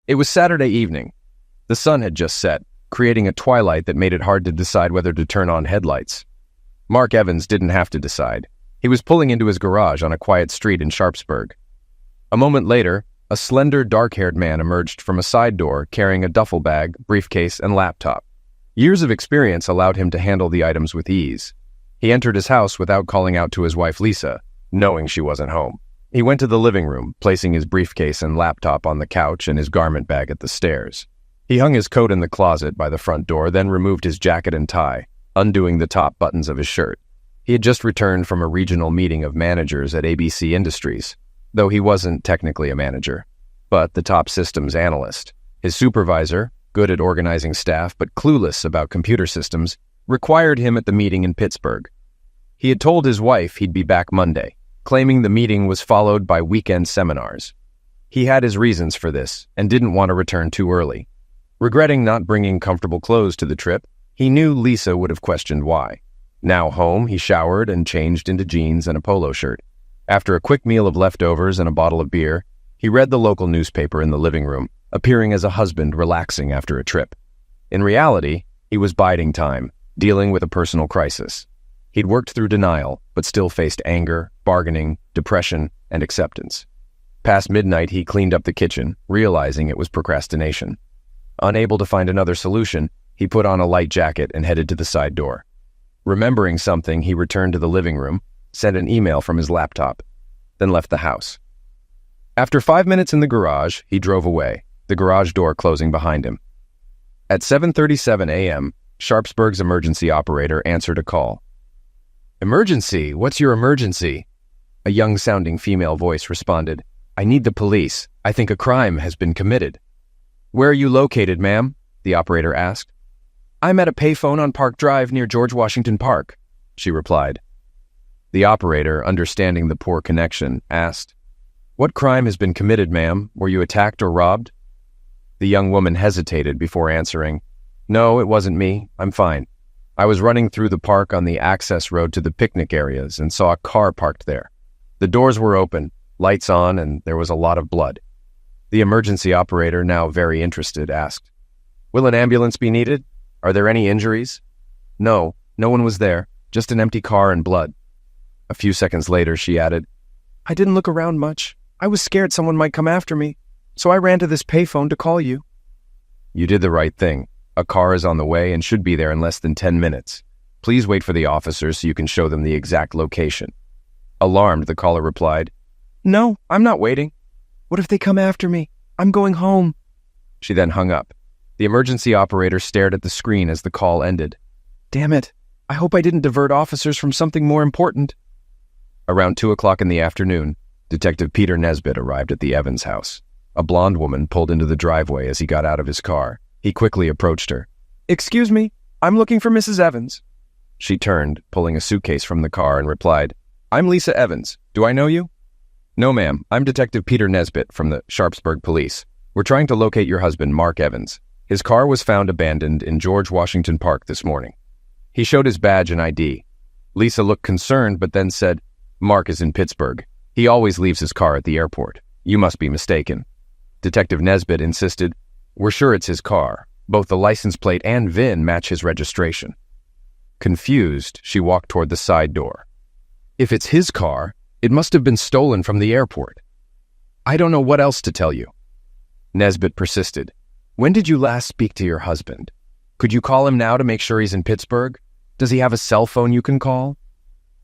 It was Saturday evening. The sun had just set, creating a twilight that made it hard to decide whether to turn on headlights. Mark Evans didn't have to decide. He was pulling into his garage on a quiet street in Sharpsburg. A moment later, a slender, dark-haired man emerged from a side door carrying a duffel bag, briefcase, and laptop. Years of experience allowed him to handle the items with ease. He entered his house without calling out to his wife Lisa, knowing she wasn't home. He went to the living room, placing his briefcase and laptop on the couch and his garment bag at the stairs. He hung his coat in the closet by the front door, then removed his jacket and tie, undoing the top buttons of his shirt. He had just returned from a regional meeting of managers at ABC Industries, though he wasn't technically a manager, but the top systems analyst. His supervisor, good at organizing staff but clueless about computer systems, required him at the meeting in Pittsburgh. He had told his wife he'd be back Monday, claiming the meeting was followed by weekend seminars. He had his reasons for this and didn't want to return too early. Regretting not bringing comfortable clothes to the trip, he knew Lisa would have questioned why. Now home, he showered and changed into jeans and a polo shirt. After a quick meal of leftovers and a bottle of beer, he read the local newspaper in the living room, appearing as a husband relaxing after a trip. In reality, he was biding time, dealing with a personal crisis. He'd worked through denial, but still faced anger, bargaining, depression, and acceptance. Past midnight, he cleaned up the kitchen, realizing it was procrastination. Unable to find another solution, he put on a light jacket and headed to the side door. Remembering something, he returned to the living room, sent an email from his laptop, then left the house. After 5 minutes in the garage, he drove away, the garage door closing behind him. At 7:37 a.m., Sharpsburg's emergency operator answered a call. "Emergency? What's your emergency?" A young-sounding female voice responded. "I need the police. I think a crime has been committed." "Where are you located, ma'am?" the operator asked. "I'm at a payphone on Park Drive near George Washington Park," she replied. The operator, understanding the poor connection, asked, "What crime has been committed, ma'am? Were you attacked or robbed?" The young woman hesitated before answering, "No, it wasn't me. I'm fine. I was running through the park on the access road to the picnic areas and saw a car parked there. The doors were open, lights on, and there was a lot of blood." The emergency operator, now very interested, asked, "Will an ambulance be needed? Are there any injuries?" "No, no one was there, just an empty car and blood." A few seconds later, she added, "I didn't look around much. I was scared someone might come after me, so I ran to this payphone to call you." "You did the right thing. A car is on the way and should be there in less than 10 minutes. Please wait for the officers so you can show them the exact location." Alarmed, the caller replied, "No, I'm not waiting. What if they come after me? I'm going home." She then hung up. The emergency operator stared at the screen as the call ended. "Damn it. I hope I didn't divert officers from something more important." Around 2 o'clock in the afternoon, Detective Peter Nesbitt arrived at the Evans house. A blonde woman pulled into the driveway as he got out of his car. He quickly approached her. "Excuse me, I'm looking for Mrs. Evans." She turned, pulling a suitcase from the car, and replied, "I'm Lisa Evans. Do I know you?" "No, ma'am. I'm Detective Peter Nesbitt from the Sharpsburg Police. We're trying to locate your husband, Mark Evans. His car was found abandoned in George Washington Park this morning." He showed his badge and ID. Lisa looked concerned, but then said, "Mark is in Pittsburgh. He always leaves his car at the airport. You must be mistaken." Detective Nesbitt insisted, "We're sure it's his car. Both the license plate and VIN match his registration." Confused, she walked toward the side door. "If it's his car, it must have been stolen from the airport. I don't know what else to tell you." Nesbitt persisted. "When did you last speak to your husband? Could you call him now to make sure he's in Pittsburgh? Does he have a cell phone you can call?"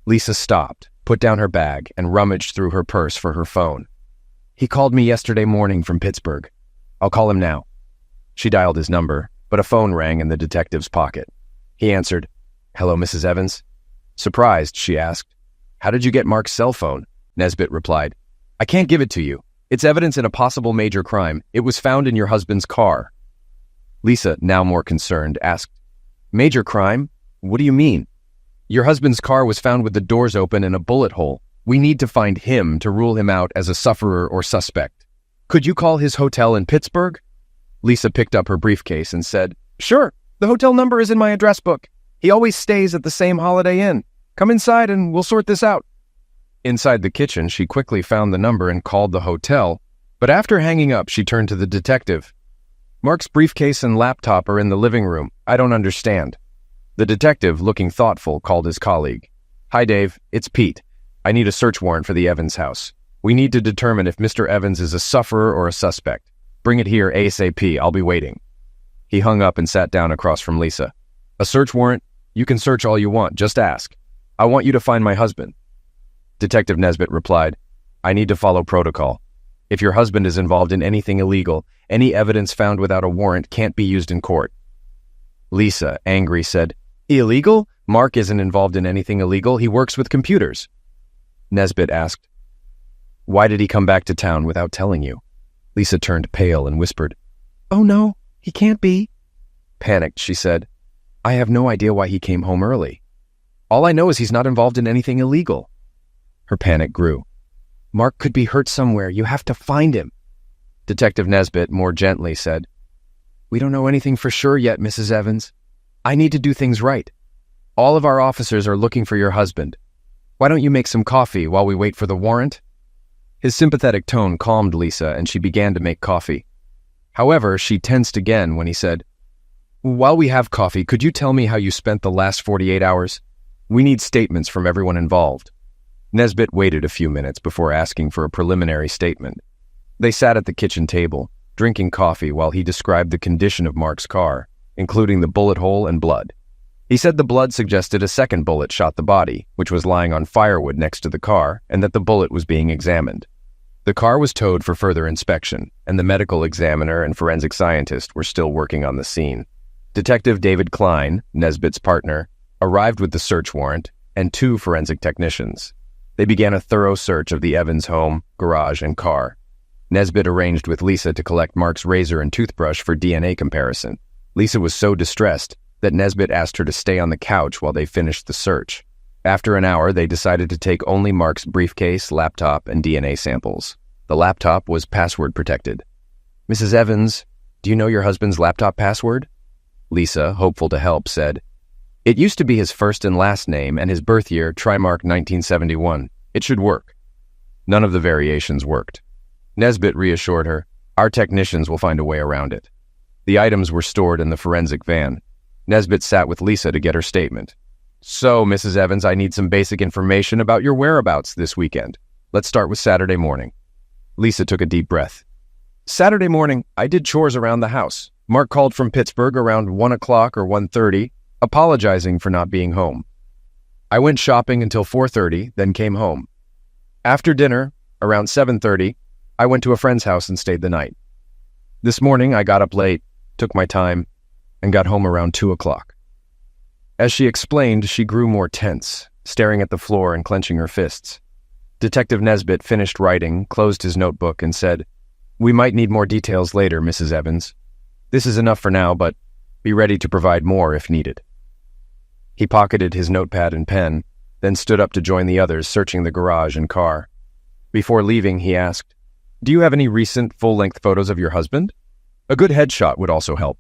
Lisa stopped, put down her bag, and rummaged through her purse for her phone. "He called me yesterday morning from Pittsburgh. I'll call him now." She dialed his number, but a phone rang in the detective's pocket. He answered, "Hello, Mrs. Evans." Surprised, she asked, "How did you get Mark's cell phone?" Nesbitt replied, "I can't give it to you. It's evidence in a possible major crime. It was found in your husband's car." Lisa, now more concerned, asked, "Major crime? What do you mean?" "Your husband's car was found with the doors open and a bullet hole. We need to find him to rule him out as a sufferer or suspect. Could you call his hotel in Pittsburgh?" Lisa picked up her briefcase and said, "Sure, the hotel number is in my address book. He always stays at the same Holiday Inn. Come inside and we'll sort this out." Inside the kitchen, she quickly found the number and called the hotel, But after hanging up, she turned to the detective. "Mark's briefcase and laptop are in the living room. I don't understand." The detective, looking thoughtful, called his colleague. "Hi, Dave. It's Pete. I need a search warrant for the Evans house. We need to determine if Mr. Evans is a sufferer or a suspect. Bring it here ASAP. I'll be waiting." He hung up and sat down across from Lisa. "A search warrant? You can search all you want. Just ask. I want you to find my husband." Detective Nesbitt replied, "I need to follow protocol. If your husband is involved in anything illegal, any evidence found without a warrant can't be used in court." Lisa, angry, said, "Illegal? Mark isn't involved in anything illegal. He works with computers." Nesbitt asked, "Why did he come back to town without telling you?" Lisa turned pale and whispered, "Oh no, he can't be." Panicked, she said, "I have no idea why he came home early. All I know is he's not involved in anything illegal." Her panic grew. "Mark could be hurt somewhere. You have to find him." Detective Nesbitt more gently said, "We don't know anything for sure yet, Mrs. Evans. I need to do things right. All of our officers are looking for your husband. Why don't you make some coffee while we wait for the warrant?" His sympathetic tone calmed Lisa, and she began to make coffee. However, she tensed again when he said, "While we have coffee, could you tell me how you spent the last 48 hours? We need statements from everyone involved." Nesbitt waited a few minutes before asking for a preliminary statement. They sat at the kitchen table, drinking coffee while he described the condition of Mark's car, including the bullet hole and blood. He said the blood suggested a second bullet shot the body, which was lying on firewood next to the car, and that the bullet was being examined. The car was towed for further inspection, and the medical examiner and forensic scientist were still working on the scene. Detective David Klein, Nesbitt's partner, arrived with the search warrant and 2 forensic technicians. They began a thorough search of the Evans home, garage, and car. Nesbitt arranged with Lisa to collect Mark's razor and toothbrush for DNA comparison. Lisa was so distressed that Nesbitt asked her to stay on the couch while they finished the search. After an hour, they decided to take only Mark's briefcase, laptop, and DNA samples. The laptop was password protected. "Mrs. Evans, do you know your husband's laptop password?" Lisa, hopeful to help, said, "It used to be his first and last name and his birth year, Trimark 1971. It should work." None of the variations worked. Nesbitt reassured her, "Our technicians will find a way around it." The items were stored in the forensic van. Nesbitt sat with Lisa to get her statement. "So, Mrs. Evans, I need some basic information about your whereabouts this weekend. Let's start with Saturday morning." Lisa took a deep breath. "Saturday morning, I did chores around the house. Mark called from Pittsburgh around 1 o'clock or 1:30, apologizing for not being home. I went shopping until 4:30, then came home. After dinner, around 7:30, I went to a friend's house and stayed the night. This morning, I got up late, took my time, and got home around 2 o'clock. As she explained, she grew more tense, staring at the floor and clenching her fists. Detective Nesbitt finished writing, closed his notebook, and said, "We might need more details later, Mrs. Evans. This is enough for now, but be ready to provide more if needed." He pocketed his notepad and pen, then stood up to join the others searching the garage and car. Before leaving, he asked, "Do you have any recent full-length photos of your husband? A good headshot would also help.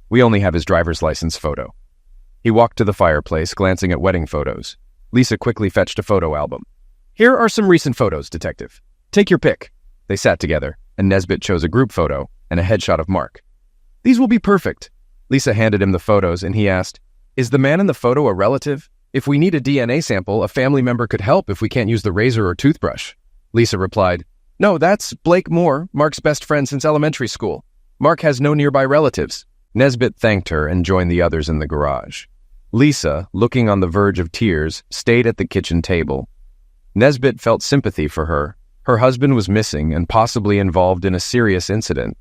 We only have his driver's license photo." He walked to the fireplace, glancing at wedding photos. Lisa quickly fetched a photo album. "Here are some recent photos, Detective. Take your pick." They sat together, and Nesbitt chose a group photo and a headshot of Mark. "These will be perfect." Lisa handed him the photos, and he asked, "Is the man in the photo a relative? If we need a DNA sample, a family member could help if we can't use the razor or toothbrush." Lisa replied, "No, that's Blake Moore, Mark's best friend since elementary school. Mark has no nearby relatives." Nesbitt thanked her and joined the others in the garage. Lisa, looking on the verge of tears, stayed at the kitchen table. Nesbitt felt sympathy for her. Her husband was missing and possibly involved in a serious incident.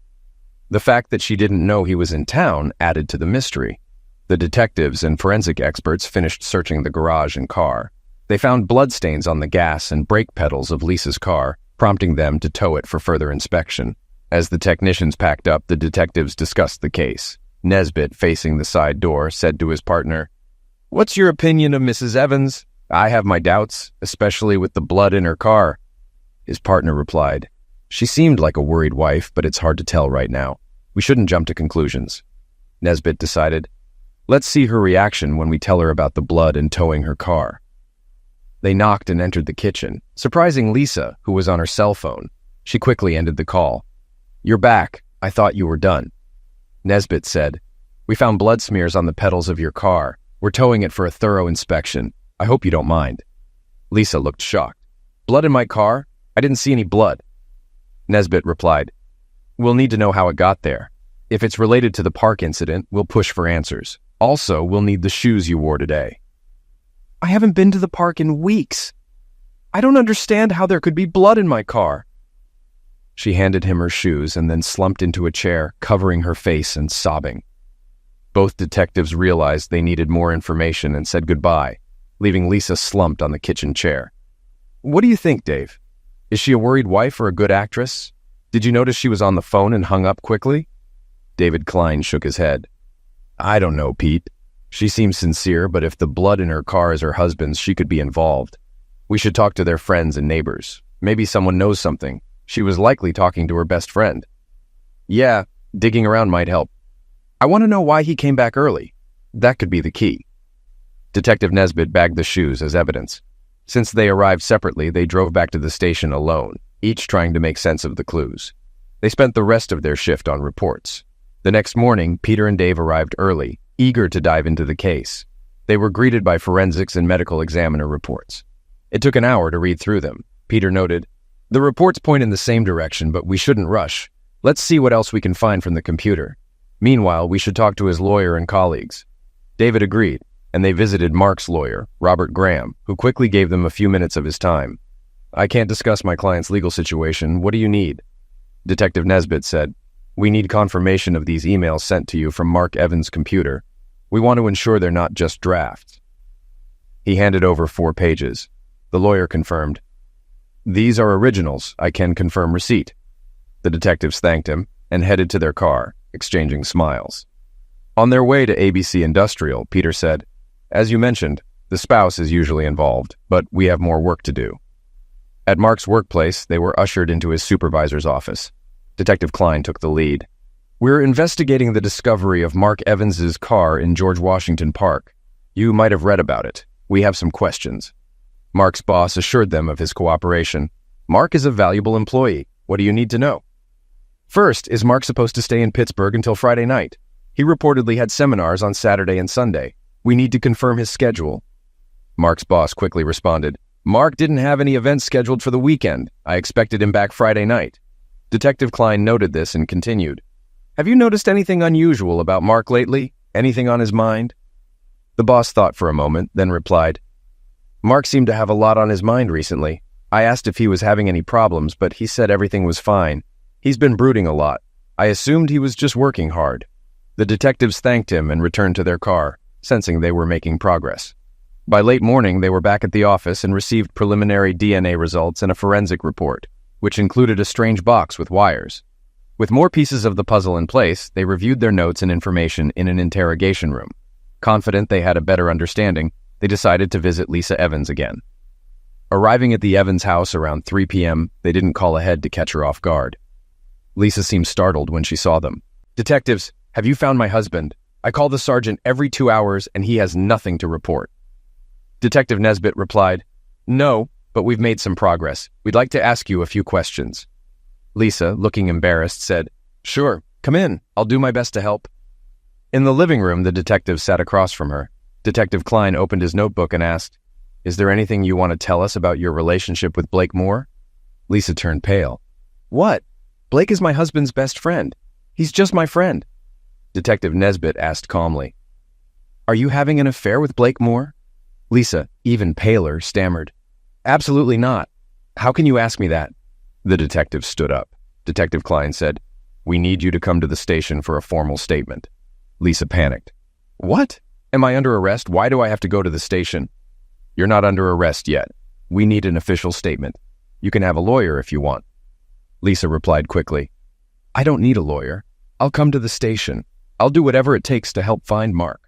The fact that she didn't know he was in town added to the mystery. The detectives and forensic experts finished searching the garage and car. They found bloodstains on the gas and brake pedals of Lisa's car, prompting them to tow it for further inspection. As the technicians packed up, the detectives discussed the case. Nesbitt, facing the side door, said to his partner, "What's your opinion of Mrs. Evans? I have my doubts, especially with the blood in her car." His partner replied, "She seemed like a worried wife, but it's hard to tell right now. We shouldn't jump to conclusions." Nesbitt decided, "Let's see her reaction when we tell her about the blood and towing her car." They knocked and entered the kitchen, surprising Lisa, who was on her cell phone. She quickly ended the call. "You're back. I thought you were done." Nesbitt said, "We found blood smears on the pedals of your car. We're towing it for a thorough inspection. I hope you don't mind." Lisa looked shocked. "Blood in my car? I didn't see any blood." Nesbitt replied, "We'll need to know how it got there. If it's related to the park incident, we'll push for answers. Also, we'll need the shoes you wore today." "I haven't been to the park in weeks. I don't understand how there could be blood in my car." She handed him her shoes and then slumped into a chair, covering her face and sobbing. Both detectives realized they needed more information and said goodbye, leaving Lisa slumped on the kitchen chair. "What do you think, Dave? Is she a worried wife or a good actress? Did you notice she was on the phone and hung up quickly?" David Klein shook his head. "I don't know, Pete. She seems sincere, but if the blood in her car is her husband's, she could be involved. We should talk to their friends and neighbors. Maybe someone knows something. She was likely talking to her best friend." "Yeah, digging around might help. I want to know why he came back early. That could be the key." Detective Nesbitt bagged the shoes as evidence. Since they arrived separately, they drove back to the station alone, each trying to make sense of the clues. They spent the rest of their shift on reports. The next morning, Peter and Dave arrived early, eager to dive into the case. They were greeted by forensics and medical examiner reports. It took an hour to read through them. Peter noted, "The reports point in the same direction, but we shouldn't rush. Let's see what else we can find from the computer. Meanwhile, we should talk to his lawyer and colleagues." David agreed, and they visited Mark's lawyer, Robert Graham, who quickly gave them a few minutes of his time. "I can't discuss my client's legal situation. What do you need?" Detective Nesbitt said, "We need confirmation of these emails sent to you from Mark Evans' computer. We want to ensure they're not just drafts." He handed over 4 pages. The lawyer confirmed, "These are originals. I can confirm receipt." The detectives thanked him and headed to their car, exchanging smiles. On their way to ABC Industrial, Peter said, "As you mentioned, the spouse is usually involved, but we have more work to do." At Mark's workplace, they were ushered into his supervisor's office. Detective Klein took the lead. "We're investigating the discovery of Mark Evans's car in George Washington Park. You might have read about it. We have some questions." Mark's boss assured them of his cooperation. "Mark is a valuable employee. What do you need to know?" "First, is Mark supposed to stay in Pittsburgh until Friday night? He reportedly had seminars on Saturday and Sunday. We need to confirm his schedule." Mark's boss quickly responded, "Mark didn't have any events scheduled for the weekend. I expected him back Friday night." Detective Klein noted this and continued, "Have you noticed anything unusual about Mark lately? Anything on his mind?" The boss thought for a moment, then replied, "Mark seemed to have a lot on his mind recently. I asked if he was having any problems, but he said everything was fine. He's been brooding a lot. I assumed he was just working hard." The detectives thanked him and returned to their car, sensing they were making progress. By late morning, they were back at the office and received preliminary DNA results and a forensic report, which included a strange box with wires. With more pieces of the puzzle in place, they reviewed their notes and information in an interrogation room. Confident they had a better understanding, they decided to visit Lisa Evans again. Arriving at the Evans house around 3 p.m., they didn't call ahead to catch her off guard. Lisa seemed startled when she saw them. "Detectives, have you found my husband? I call the sergeant every 2 hours and he has nothing to report." Detective Nesbitt replied, "No, but we've made some progress. We'd like to ask you a few questions." Lisa, looking embarrassed, said, "Sure, come in. I'll do my best to help." In the living room, the detective sat across from her. Detective Klein opened his notebook and asked, "Is there anything you want to tell us about your relationship with Blake Moore?" Lisa turned pale. "What? Blake is my husband's best friend. He's just my friend." Detective Nesbitt asked calmly, "Are you having an affair with Blake Moore?" Lisa, even paler, stammered, "Absolutely not. How can you ask me that?" The detective stood up. Detective Klein said, "We need you to come to the station for a formal statement." Lisa panicked. "What? Am I under arrest? Why do I have to go to the station?" "You're not under arrest yet. We need an official statement. You can have a lawyer if you want." Lisa replied quickly, "I don't need a lawyer. I'll come to the station. I'll do whatever it takes to help find Mark."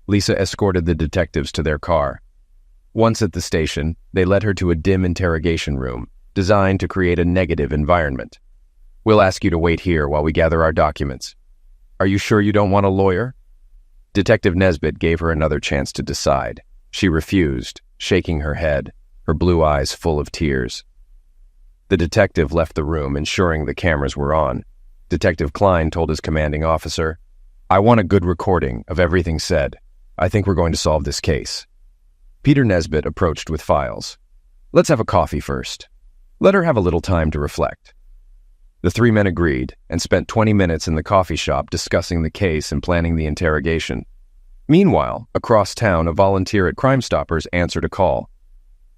Lisa escorted the detectives to their car. Once at the station, they led her to a dim interrogation room, designed to create a negative environment. "We'll ask you to wait here while we gather our documents. Are you sure you don't want a lawyer?" Detective Nesbitt gave her another chance to decide. She refused, shaking her head, her blue eyes full of tears. The detective left the room, ensuring the cameras were on. Detective Klein told his commanding officer, "I want a good recording of everything said. I think we're going to solve this case." Peter Nesbitt approached with files. "Let's have a coffee first. Let her have a little time to reflect." The three men agreed and spent 20 minutes in the coffee shop discussing the case and planning the interrogation. Meanwhile, across town, a volunteer at Crime Stoppers answered a call.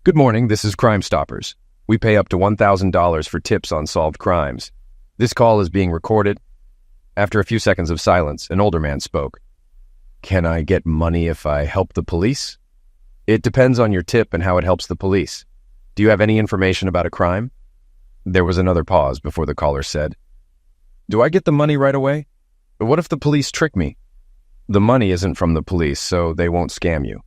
"Good morning, this is Crime Stoppers. We pay up to $1,000 for tips on solved crimes. This call is being recorded." After a few seconds of silence, an older man spoke. "Can I get money if I help the police?" "It depends on your tip and how it helps the police. Do you have any information about a crime?" There was another pause before the caller said, "Do I get the money right away? But what if the police trick me?" "The money isn't from the police, so they won't scam you.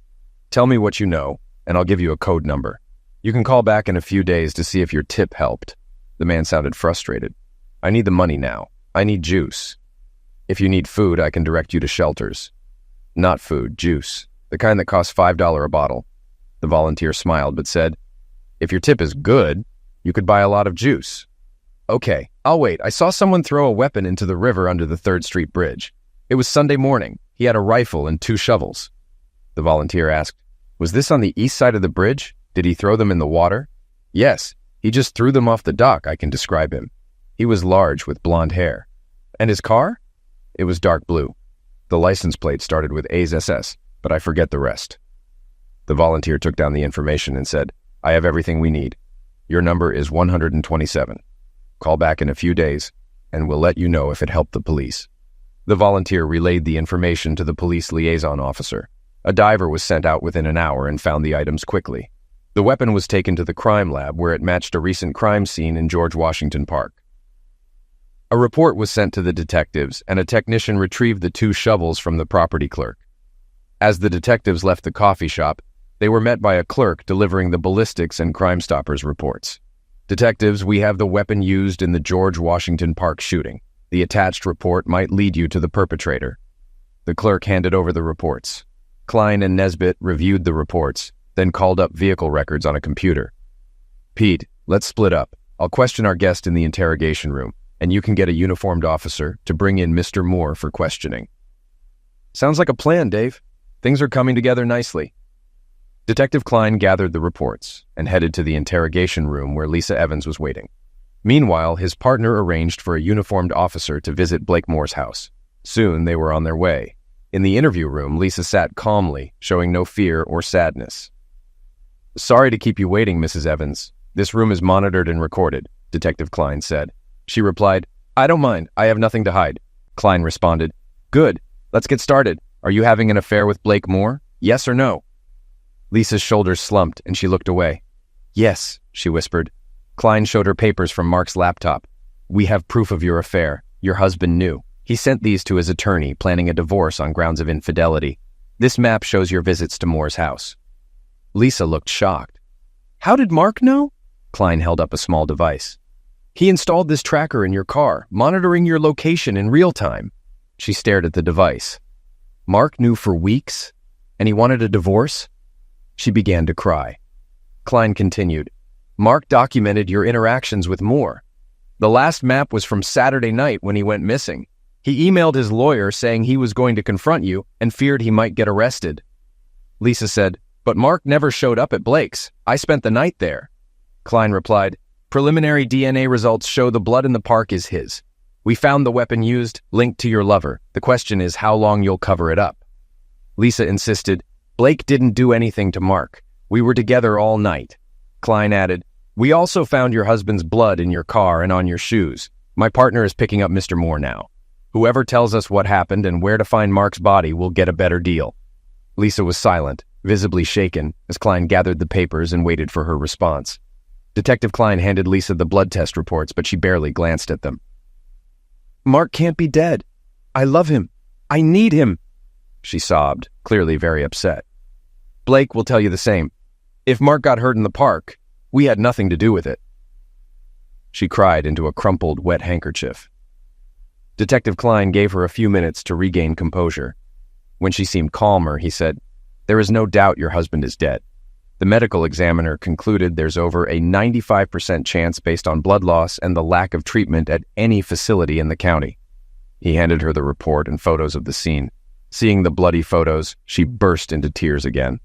Tell me what you know, and I'll give you a code number. You can call back in a few days to see if your tip helped." The man sounded frustrated. "I need the money now. I need juice. If you need food, I can direct you to shelters." "Not food, juice. The kind that costs $5 a bottle." The volunteer smiled but said, "If your tip is good, you could buy a lot of juice." "Okay, I'll wait. I saw someone throw a weapon into the river under the 3rd Street Bridge. It was Sunday morning. He had a rifle and 2 shovels." The volunteer asked, "Was this on the east side of the bridge? Did he throw them in the water?" "Yes, he just threw them off the dock. I can describe him. He was large with blonde hair." "And his car?" "It was dark blue. The license plate started with A's SS, but I forget the rest." The volunteer took down the information and said, "I have everything we need. Your number is 127. Call back in a few days, and we'll let you know if it helped the police." The volunteer relayed the information to the police liaison officer. A diver was sent out within an hour and found the items quickly. The weapon was taken to the crime lab, where it matched a recent crime scene in George Washington Park. A report was sent to the detectives, and a technician retrieved the 2 shovels from the property clerk. As the detectives left the coffee shop, they were met by a clerk delivering the ballistics and Crime Stoppers reports. "Detectives, we have the weapon used in the George Washington Park shooting. The attached report might lead you to the perpetrator." The clerk handed over the reports. Klein and Nesbitt reviewed the reports, then called up vehicle records on a computer. "Pete, let's split up. I'll question our guest in the interrogation room, and you can get a uniformed officer to bring in Mr. Moore for questioning." "Sounds like a plan, Dave. Things are coming together nicely." Detective Klein gathered the reports and headed to the interrogation room where Lisa Evans was waiting. Meanwhile, his partner arranged for a uniformed officer to visit Blake Moore's house. Soon they were on their way. In the interview room, Lisa sat calmly, showing no fear or sadness. "Sorry to keep you waiting, Mrs. Evans. This room is monitored and recorded," Detective Klein said. She replied, "I don't mind. I have nothing to hide." Klein responded, "Good. Let's get started. Are you having an affair with Blake Moore? Yes or no?" Lisa's shoulders slumped and she looked away. "Yes," she whispered. Klein showed her papers from Mark's laptop. "We have proof of your affair. Your husband knew. He sent these to his attorney, planning a divorce on grounds of infidelity. This map shows your visits to Moore's house." Lisa looked shocked. "How did Mark know?" Klein held up a small device. "He installed this tracker in your car, monitoring your location in real time." She stared at the device. "Mark knew for weeks? And he wanted a divorce?" She began to cry. Klein continued, "Mark documented your interactions with Moore. The last map was from Saturday night when he went missing. He emailed his lawyer saying he was going to confront you and feared he might get arrested." Lisa said, "But Mark never showed up at Blake's. I spent the night there." Klein replied, "Preliminary DNA results show the blood in the park is his. We found the weapon used, linked to your lover. The question is how long you'll cover it up." Lisa insisted, "Blake didn't do anything to Mark. We were together all night." Klein added, "We also found your husband's blood in your car and on your shoes. My partner is picking up Mr. Moore now. Whoever tells us what happened and where to find Mark's body will get a better deal." Lisa was silent, visibly shaken, as Klein gathered the papers and waited for her response. Detective Klein handed Lisa the blood test reports, but she barely glanced at them. "Mark can't be dead. I love him. I need him," she sobbed, clearly very upset. "Blake will tell you the same. If Mark got hurt in the park, we had nothing to do with it." She cried into a crumpled, wet handkerchief. Detective Klein gave her a few minutes to regain composure. When she seemed calmer, he said, "There is no doubt your husband is dead. The medical examiner concluded there's over a 95% chance based on blood loss and the lack of treatment at any facility in the county. He handed her the report and photos of the scene. Seeing the bloody photos, she burst into tears again.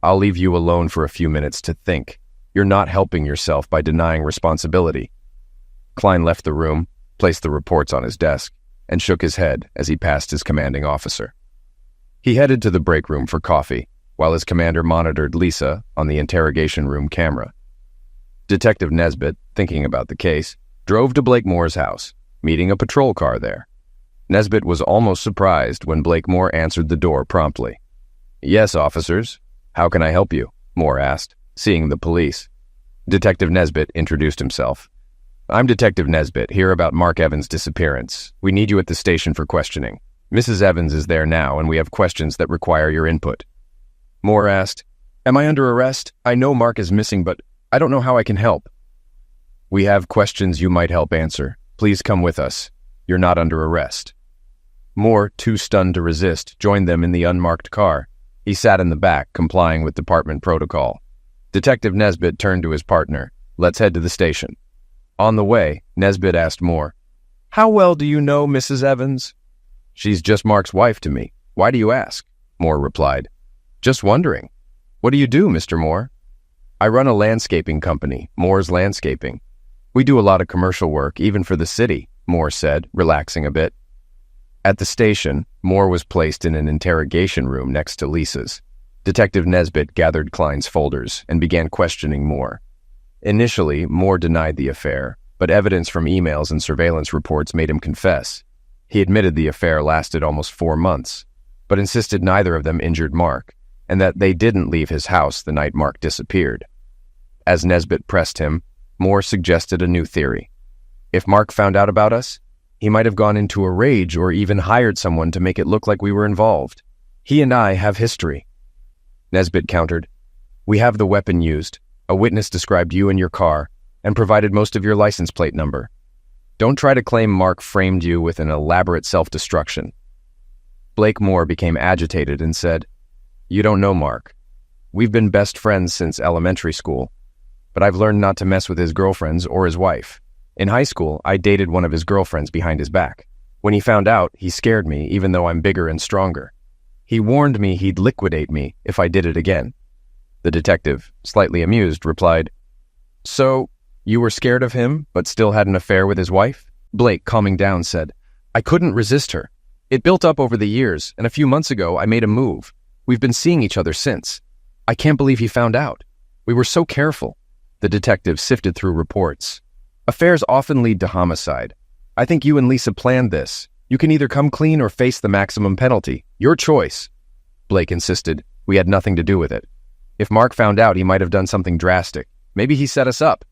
I'll leave you alone for a few minutes to think. You're not helping yourself by denying responsibility. Klein left the room, placed the reports on his desk, and shook his head as he passed his commanding officer. He headed to the break room for coffee, while his commander monitored Lisa on the interrogation room camera. Detective Nesbitt, thinking about the case, drove to Blakemoore's house, meeting a patrol car there. Nesbitt was almost surprised when Blakemore answered the door promptly. "Yes, officers. How can I help you?" Moore asked, seeing the police. Detective Nesbitt introduced himself. "I'm Detective Nesbitt, here about Mark Evans' disappearance. We need you at the station for questioning. Mrs. Evans is there now, and we have questions that require your input." Moore asked, "Am I under arrest? I know Mark is missing, but I don't know how I can help." "We have questions you might help answer. Please come with us. You're not under arrest." Moore, too stunned to resist, joined them in the unmarked car. He sat in the back, complying with department protocol. Detective Nesbitt turned to his partner. "Let's head to the station." On the way, Nesbitt asked Moore, "How well do you know Mrs. Evans?" "She's just Mark's wife to me. Why do you ask?" Moore replied. "Just wondering. What do you do, Mr. Moore?" "I run a landscaping company, Moore's Landscaping. We do a lot of commercial work, even for the city," Moore said, relaxing a bit. At the station, Moore was placed in an interrogation room next to Lisa's. Detective Nesbitt gathered Klein's folders and began questioning Moore. Initially, Moore denied the affair, but evidence from emails and surveillance reports made him confess. He admitted the affair lasted almost 4 months, but insisted neither of them injured Mark, and that they didn't leave his house the night Mark disappeared. As Nesbitt pressed him, Moore suggested a new theory. If Mark found out about us, he might have gone into a rage or even hired someone to make it look like we were involved. He and I have history. Nesbitt countered, "We have the weapon used. A witness described you and your car, and provided most of your license plate number. Don't try to claim Mark framed you with an elaborate self-destruction." Blakemore became agitated and said, "You don't know Mark. We've been best friends since elementary school, but I've learned not to mess with his girlfriends or his wife. In high school, I dated one of his girlfriends behind his back. When he found out, he scared me, even though I'm bigger and stronger. He warned me he'd liquidate me if I did it again." The detective, slightly amused, replied, "So, you were scared of him, but still had an affair with his wife?" Blake, calming down, said, "I couldn't resist her. It built up over the years, and a few months ago, I made a move. We've been seeing each other since. I can't believe he found out. We were so careful." The detective sifted through reports. "Affairs often lead to homicide. I think you and Lisa planned this. You can either come clean or face the maximum penalty. Your choice." Blake insisted, "We had nothing to do with it. If Mark found out, he might have done something drastic. Maybe he set us up."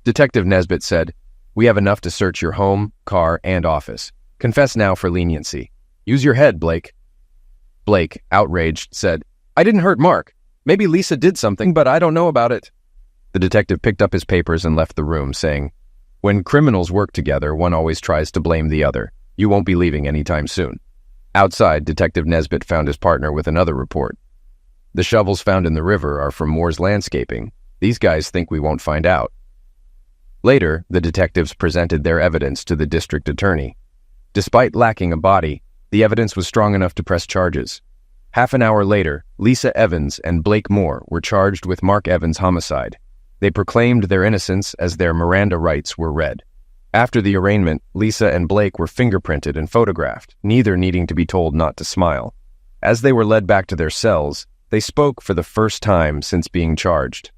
Detective Nesbitt said, "We have enough to search your home, car, and office. Confess now for leniency. Use your head, Blake." Blake, outraged, said, "I didn't hurt Mark. Maybe Lisa did something, but I don't know about it." The detective picked up his papers and left the room, saying, "When criminals work together, one always tries to blame the other. You won't be leaving anytime soon." Outside, Detective Nesbitt found his partner with another report. "The shovels found in the river are from Moore's Landscaping. These guys think we won't find out." Later, the detectives presented their evidence to the district attorney. Despite lacking a body, the evidence was strong enough to press charges. Half an hour later, Lisa Evans and Blake Moore were charged with Mark Evans' homicide. They proclaimed their innocence as their Miranda rights were read. After the arraignment, Lisa and Blake were fingerprinted and photographed, neither needing to be told not to smile. As they were led back to their cells, they spoke for the first time since being charged.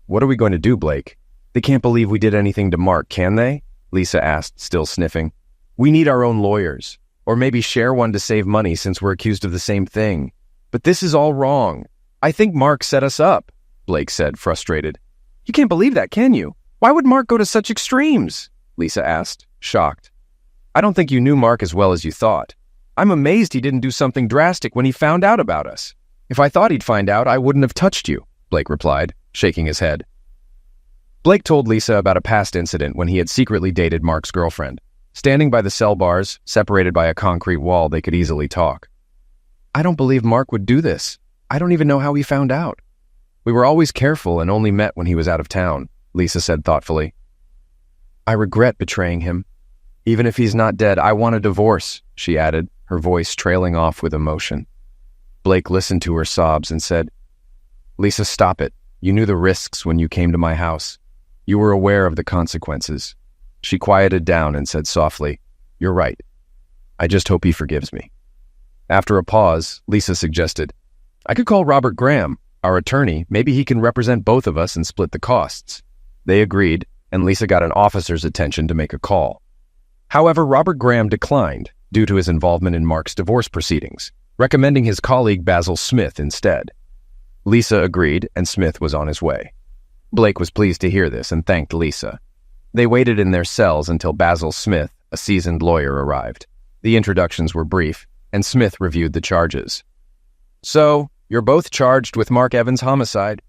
"What are we going to do, Blake? They can't believe we did anything to Mark, can they?" Lisa asked, still sniffing. "We need our own lawyers, or maybe share one to save money since we're accused of the same thing. But this is all wrong. I think Mark set us up," Blake said, frustrated. "You can't believe that, can you? Why would Mark go to such extremes?" Lisa asked, shocked. "I don't think you knew Mark as well as you thought. I'm amazed he didn't do something drastic when he found out about us. If I thought he'd find out, I wouldn't have touched you," Blake replied, shaking his head. Blake told Lisa about a past incident when he had secretly dated Mark's girlfriend. Standing by the cell bars, separated by a concrete wall, they could easily talk. "I don't believe Mark would do this. I don't even know how he found out." We were always careful and only met when he was out of town, Lisa said thoughtfully. I regret betraying him. Even if he's not dead, I want a divorce, she added, her voice trailing off with emotion. Blake listened to her sobs and said, Lisa, stop it. You knew the risks when you came to my house. You were aware of the consequences. She quieted down and said softly, You're right. I just hope he forgives me. After a pause, Lisa suggested, I could call Robert Graham, our attorney. Maybe he can represent both of us and split the costs. They agreed, and Lisa got an officer's attention to make a call. However, Robert Graham declined due to his involvement in Mark's divorce proceedings, recommending his colleague Basil Smith instead. Lisa agreed, and Smith was on his way. Blake was pleased to hear this and thanked Lisa. They waited in their cells until Basil Smith, a seasoned lawyer, arrived. The introductions were brief, and Smith reviewed the charges. So, you're both charged with Mark Evans' homicide.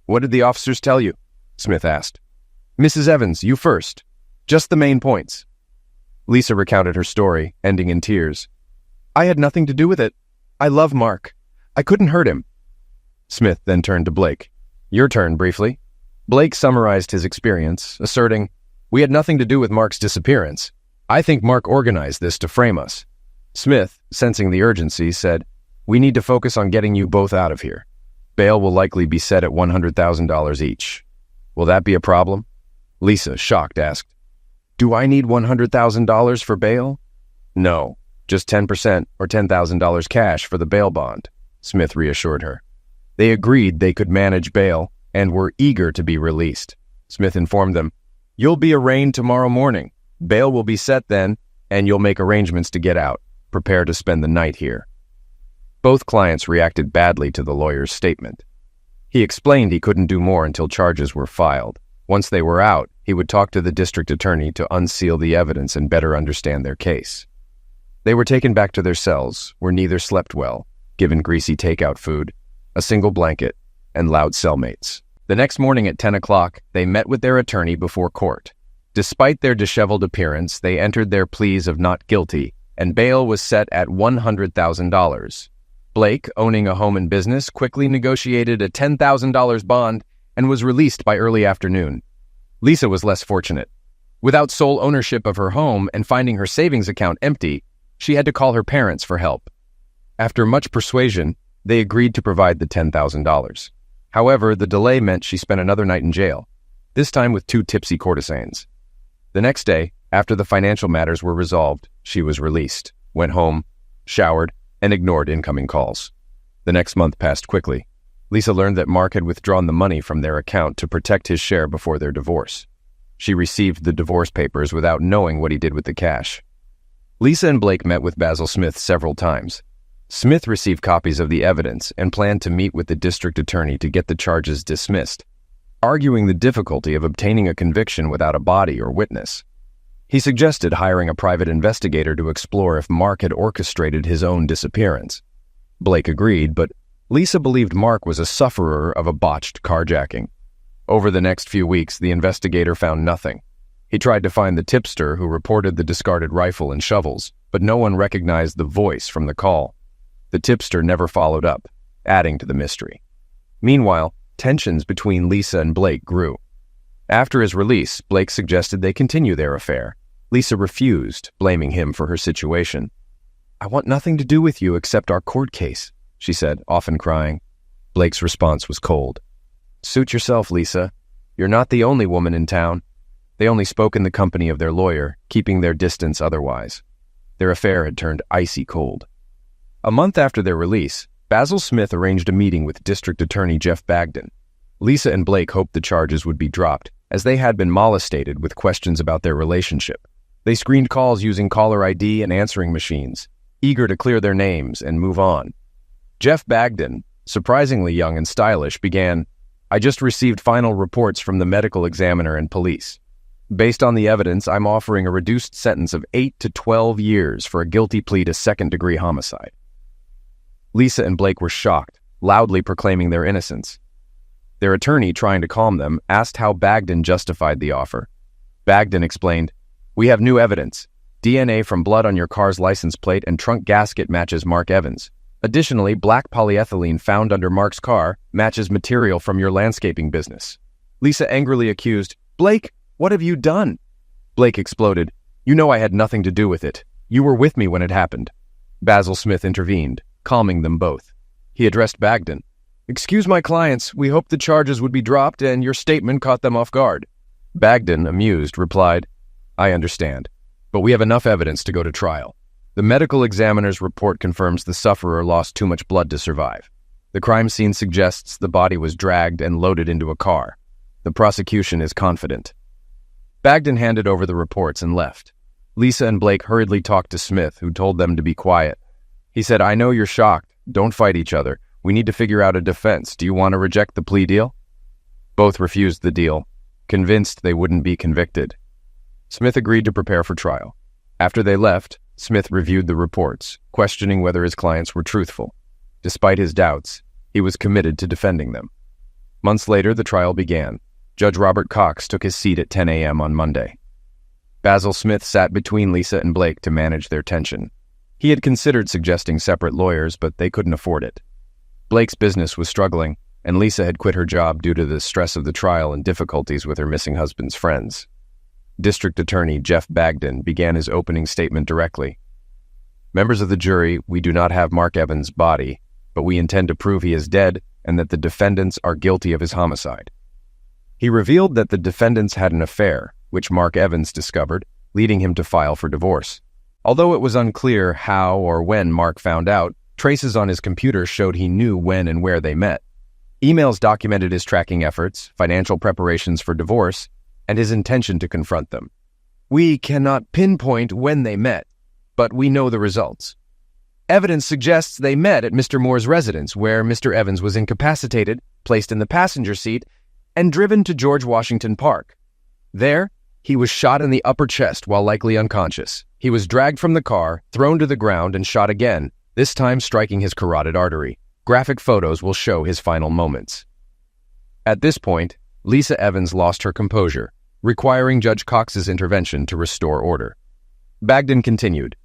What did the officers tell you? Smith asked. Mrs. Evans, you first. Just the main points. Lisa recounted her story, ending in tears. I had nothing to do with it. I love Mark. I couldn't hurt him. Smith then turned to Blake. Your turn, briefly. Blake summarized his experience, asserting, We had nothing to do with Mark's disappearance. I think Mark organized this to frame us. Smith, sensing the urgency, said, We need to focus on getting you both out of here. Bail will likely be set at $100,000 each. Will that be a problem? Lisa, shocked, asked, Do I need $100,000 for bail? No, just 10% or $10,000 cash for the bail bond, Smith reassured her. They agreed they could manage bail and were eager to be released. Smith informed them, You'll be arraigned tomorrow morning. Bail will be set then, and you'll make arrangements to get out. Prepare to spend the night here. Both clients reacted badly to the lawyer's statement. He explained he couldn't do more until charges were filed. Once they were out, he would talk to the district attorney to unseal the evidence and better understand their case. They were taken back to their cells, where neither slept well, given greasy takeout food, a single blanket, and loud cellmates. The next morning at 10 o'clock, they met with their attorney before court. Despite their disheveled appearance, they entered their pleas of not guilty, and bail was set at $100,000. Blake, owning a home and business, quickly negotiated a $10,000 bond and was released by early afternoon. Lisa was less fortunate. Without sole ownership of her home and finding her savings account empty, she had to call her parents for help. After much persuasion, they agreed to provide the $10,000. However, the delay meant she spent another night in jail, this time with 2 tipsy courtesans. The next day, after the financial matters were resolved, she was released, went home, showered, and ignored incoming calls. The next month passed quickly. Lisa learned that Mark had withdrawn the money from their account to protect his share before their divorce. She received the divorce papers without knowing what he did with the cash. Lisa and Blake met with Basil Smith several times. Smith received copies of the evidence and planned to meet with the district attorney to get the charges dismissed, arguing the difficulty of obtaining a conviction without a body or witness. He suggested hiring a private investigator to explore if Mark had orchestrated his own disappearance. Blake agreed, but Lisa believed Mark was a sufferer of a botched carjacking. Over the next few weeks, the investigator found nothing. He tried to find the tipster who reported the discarded rifle and shovels, but no one recognized the voice from the call. The tipster never followed up, adding to the mystery. Meanwhile, tensions between Lisa and Blake grew. After his release, Blake suggested they continue their affair. Lisa refused, blaming him for her situation. I want nothing to do with you except our court case, she said, often crying. Blake's response was cold. Suit yourself, Lisa. You're not the only woman in town. They only spoke in the company of their lawyer, keeping their distance otherwise. Their affair had turned icy cold. A month after their release, Basil Smith arranged a meeting with District Attorney Jeff Bagden. Lisa and Blake hoped the charges would be dropped, as they had been molestated with questions about their relationship. They screened calls using caller ID and answering machines, eager to clear their names and move on. Jeff Bagden, surprisingly young and stylish, began, I just received final reports from the medical examiner and police. Based on the evidence, I'm offering a reduced sentence of 8 to 12 years for a guilty plea to second-degree homicide. Lisa and Blake were shocked, loudly proclaiming their innocence. Their attorney, trying to calm them, asked how Bagden justified the offer. Bagden explained, We have new evidence. DNA from blood on your car's license plate and trunk gasket matches Mark Evans. Additionally, black polyethylene found under Mark's car matches material from your landscaping business. Lisa angrily accused, "Blake, what have you done?" Blake exploded, "You know I had nothing to do with it. You were with me when it happened." Basil Smith intervened, calming them both. He addressed Bagden. "Excuse my clients, we hoped the charges would be dropped and your statement caught them off guard." Bagden, amused, replied, "I understand, but we have enough evidence to go to trial. The medical examiner's report confirms the sufferer lost too much blood to survive. The crime scene suggests the body was dragged and loaded into a car. The prosecution is confident." Bagden handed over the reports and left. Lisa and Blake hurriedly talked to Smith, who told them to be quiet. He said, "I know you're shocked. Don't fight each other. We need to figure out a defense. Do you want to reject the plea deal?" Both refused the deal, convinced they wouldn't be convicted. Smith agreed to prepare for trial. After they left, Smith reviewed the reports, questioning whether his clients were truthful. Despite his doubts, he was committed to defending them. Months later, the trial began. Judge Robert Cox took his seat at 10 a.m. on Monday. Basil Smith sat between Lisa and Blake to manage their tension. He had considered suggesting separate lawyers, but they couldn't afford it. Blake's business was struggling, and Lisa had quit her job due to the stress of the trial and difficulties with her missing husband's friends. District Attorney Jeff Bagden began his opening statement directly. "Members of the jury, we do not have Mark Evans' body, but we intend to prove he is dead and that the defendants are guilty of his homicide." He revealed that the defendants had an affair, which Mark Evans discovered, leading him to file for divorce. Although it was unclear how or when Mark found out, traces on his computer showed he knew when and where they met. Emails documented his tracking efforts, financial preparations for divorce, and his intention to confront them. "We cannot pinpoint when they met, but we know the results. Evidence suggests they met at Mr. Moore's residence, where Mr. Evans was incapacitated, placed in the passenger seat, and driven to George Washington Park. There, he was shot in the upper chest while likely unconscious. He was dragged from the car, thrown to the ground, and shot again, this time striking his carotid artery. Graphic photos will show his final moments." At this point, Lisa Evans lost her composure, requiring Judge Cox's intervention to restore order. Bagden continued,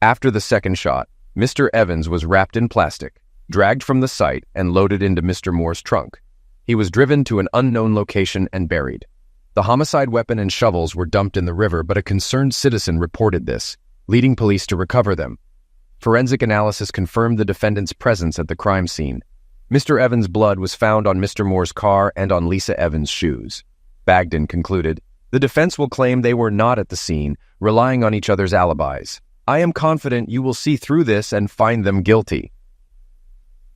"After the second shot, Mr. Evans was wrapped in plastic, dragged from the site, and loaded into Mr. Moore's trunk. He was driven to an unknown location and buried. The homicide weapon and shovels were dumped in the river, but a concerned citizen reported this, leading police to recover them. Forensic analysis confirmed the defendant's presence at the crime scene. Mr. Evans' blood was found on Mr. Moore's car and on Lisa Evans' shoes." Bagden concluded, "The defense will claim they were not at the scene, relying on each other's alibis. I am confident you will see through this and find them guilty."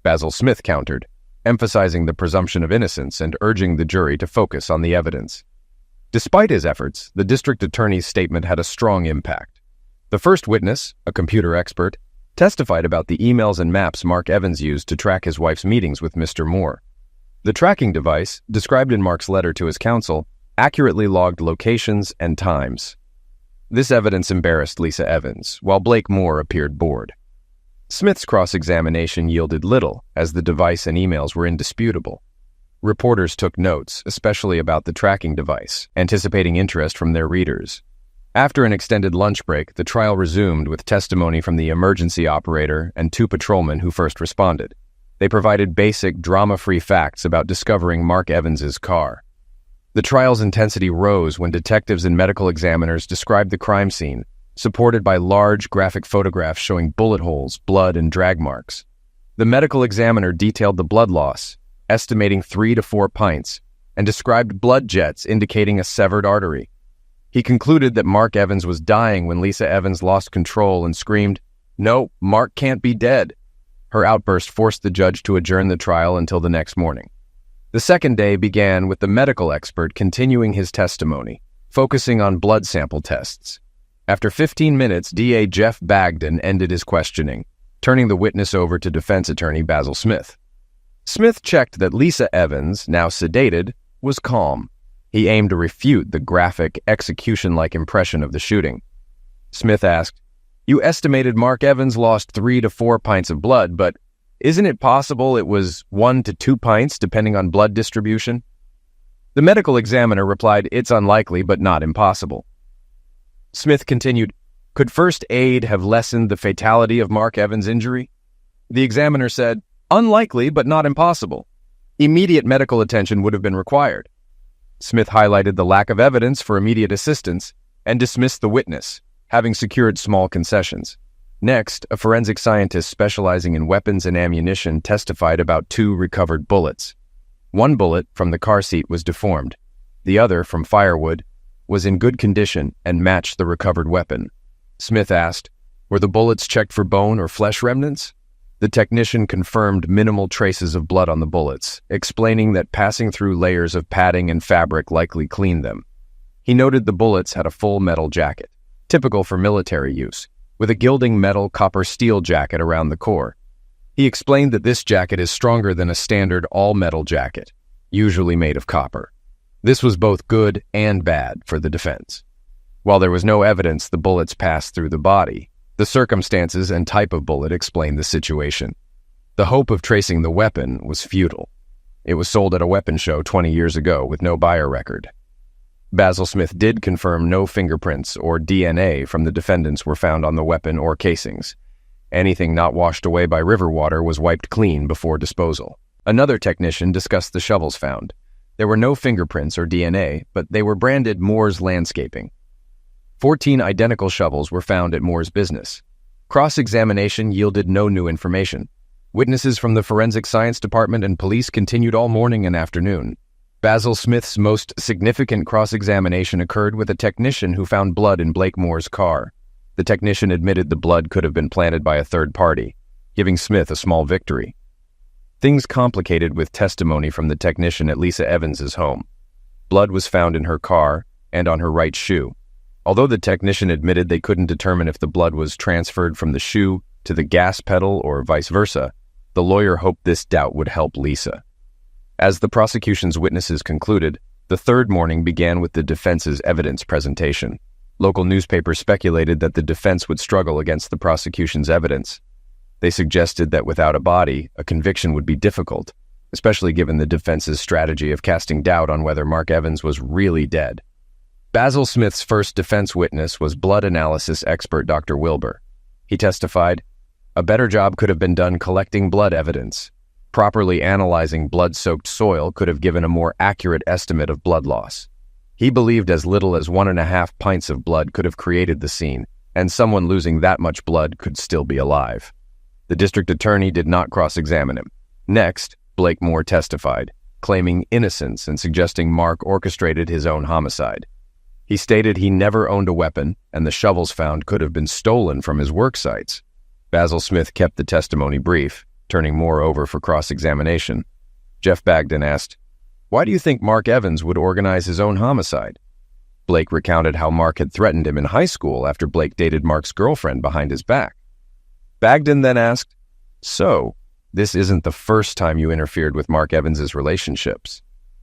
Basil Smith countered, emphasizing the presumption of innocence and urging the jury to focus on the evidence. Despite his efforts, the district attorney's statement had a strong impact. The first witness, a computer expert, testified about the emails and maps Mark Evans used to track his wife's meetings with Mr. Moore. The tracking device, described in Mark's letter to his counsel, accurately logged locations and times. This evidence embarrassed Lisa Evans, while Blake Moore appeared bored. Smith's cross-examination yielded little, as the device and emails were indisputable. Reporters took notes, especially about the tracking device, anticipating interest from their readers. After an extended lunch break, the trial resumed with testimony from the emergency operator and 2 patrolmen who first responded. They provided basic, drama-free facts about discovering Mark Evans's car. The trial's intensity rose when detectives and medical examiners described the crime scene, supported by large graphic photographs showing bullet holes, blood, and drag marks. The medical examiner detailed the blood loss, estimating 3 to 4 pints, and described blood jets indicating a severed artery. He concluded that Mark Evans was dying when Lisa Evans lost control and screamed, "No, Mark can't be dead." Her outburst forced the judge to adjourn the trial until the next morning. The second day began with the medical expert continuing his testimony, focusing on blood sample tests. After 15 minutes, DA Jeff Bagden ended his questioning, turning the witness over to defense attorney Basil Smith. Smith checked that Lisa Evans, now sedated, was calm. He aimed to refute the graphic, execution-like impression of the shooting. Smith asked, "You estimated Mark Evans lost 3 to 4 pints of blood, but isn't it possible it was 1 to 2 pints depending on blood distribution?" The medical examiner replied, "It's unlikely, but not impossible." Smith continued, "Could first aid have lessened the fatality of Mark Evans' injury?" The examiner said, "Unlikely, but not impossible. Immediate medical attention would have been required." Smith highlighted the lack of evidence for immediate assistance and dismissed the witness, having secured small concessions. Next, a forensic scientist specializing in weapons and ammunition testified about 2 recovered bullets. One bullet from the car seat was deformed. The other, from firewood, was in good condition and matched the recovered weapon. Smith asked, "Were the bullets checked for bone or flesh remnants?" The technician confirmed minimal traces of blood on the bullets, explaining that passing through layers of padding and fabric likely cleaned them. He noted the bullets had a full metal jacket, typical for military use, with a gilding metal copper-steel jacket around the core. He explained that this jacket is stronger than a standard all-metal jacket, usually made of copper. This was both good and bad for the defense. While there was no evidence the bullets passed through the body, the circumstances and type of bullet explained the situation. The hope of tracing the weapon was futile. It was sold at a weapon show 20 years ago with no buyer record. Basil Smith did confirm no fingerprints or DNA from the defendants were found on the weapon or casings. Anything not washed away by river water was wiped clean before disposal. Another technician discussed the shovels found. There were no fingerprints or DNA, but they were branded Moore's Landscaping. 14 identical shovels were found at Moore's business. Cross-examination yielded no new information. Witnesses from the Forensic Science Department and police continued all morning and afternoon. Basil Smith's most significant cross-examination occurred with a technician who found blood in Blake Moore's car. The technician admitted the blood could have been planted by a third party, giving Smith a small victory. Things complicated with testimony from the technician at Lisa Evans's home. Blood was found in her car and on her right shoe. Although the technician admitted they couldn't determine if the blood was transferred from the shoe to the gas pedal or vice versa, the lawyer hoped this doubt would help Lisa. As the prosecution's witnesses concluded, the third morning began with the defense's evidence presentation. Local newspapers speculated that the defense would struggle against the prosecution's evidence. They suggested that without a body, a conviction would be difficult, especially given the defense's strategy of casting doubt on whether Mark Evans was really dead. Basil Smith's first defense witness was blood analysis expert Dr. Wilbur. He testified, "A better job could have been done collecting blood evidence. Properly analyzing blood-soaked soil could have given a more accurate estimate of blood loss." He believed as little as 1.5 pints of blood could have created the scene, and someone losing that much blood could still be alive. The district attorney did not cross-examine him. Next, Blake Moore testified, claiming innocence and suggesting Mark orchestrated his own homicide. He stated he never owned a weapon, and the shovels found could have been stolen from his work sites. Basil Smith kept the testimony brief, turning Moore over for cross-examination. Jeff Bagden asked, "Why do you think Mark Evans would organize his own homicide?" Blake recounted how Mark had threatened him in high school after Blake dated Mark's girlfriend behind his back. Bagden then asked, "So, this isn't the first time you interfered with Mark Evans's relationships.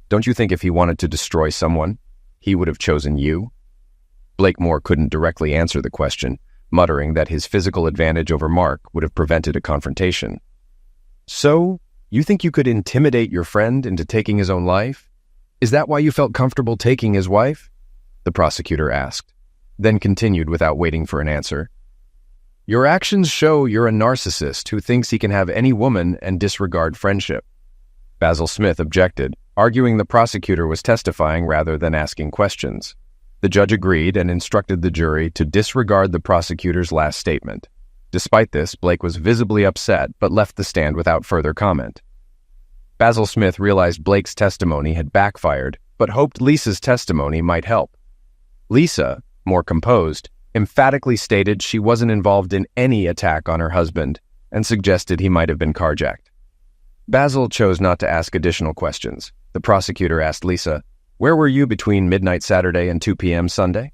Don't you think if he wanted to destroy someone, he would have chosen you?" Blake Moore couldn't directly answer the question, muttering that his physical advantage over Mark would have prevented a confrontation. "So, you think you could intimidate your friend into taking his own life? Is that why you felt comfortable taking his wife?" the prosecutor asked, then continued without waiting for an answer. "Your actions show you're a narcissist who thinks he can have any woman and disregard friendship." Basil Smith objected, arguing the prosecutor was testifying rather than asking questions. The judge agreed and instructed the jury to disregard the prosecutor's last statement. Despite this, Blake was visibly upset but left the stand without further comment. Basil Smith realized Blake's testimony had backfired, but hoped Lisa's testimony might help. Lisa, more composed, emphatically stated she wasn't involved in any attack on her husband and suggested he might have been carjacked. Basil chose not to ask additional questions. The prosecutor asked Lisa, "Where were you between midnight Saturday and 2 p.m. Sunday?"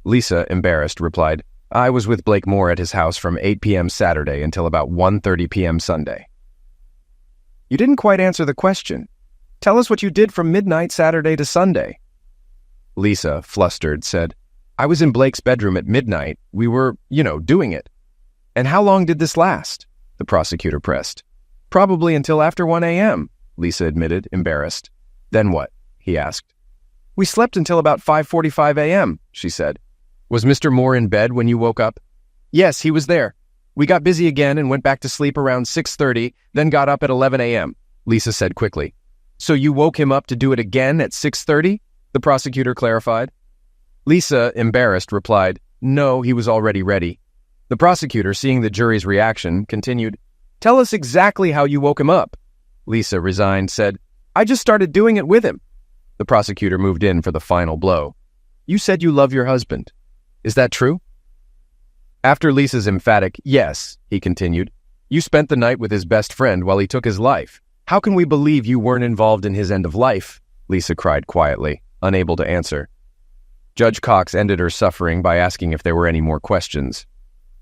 Lisa, embarrassed, replied, "I was with Blake Moore at his house from 8 p.m. Saturday until about 1:30 p.m. Sunday." "You didn't quite answer the question. Tell us what you did from midnight Saturday to Sunday." Lisa, flustered, said, "I was in Blake's bedroom at midnight. We were, doing it." "And how long did this last?" the prosecutor pressed. "Probably until after 1 a.m., Lisa admitted, embarrassed. "Then what?" he asked. "We slept until about 5:45 a.m., she said. "Was Mr. Moore in bed when you woke up?" "Yes, he was there. We got busy again and went back to sleep around 6:30, then got up at 11 a.m., Lisa said quickly. So you woke him up to do it again at 6:30? The prosecutor clarified. Lisa, embarrassed, replied, No, he was already ready. The prosecutor, seeing the jury's reaction, continued, Tell us exactly how you woke him up. Lisa, resigned, said, I just started doing it with him. The prosecutor moved in for the final blow. You said you love your husband. Is that true? After Lisa's emphatic yes, he continued, you spent the night with his best friend while he took his life. How can we believe you weren't involved in his end of life? Lisa cried quietly, unable to answer. Judge Cox ended her suffering by asking if there were any more questions.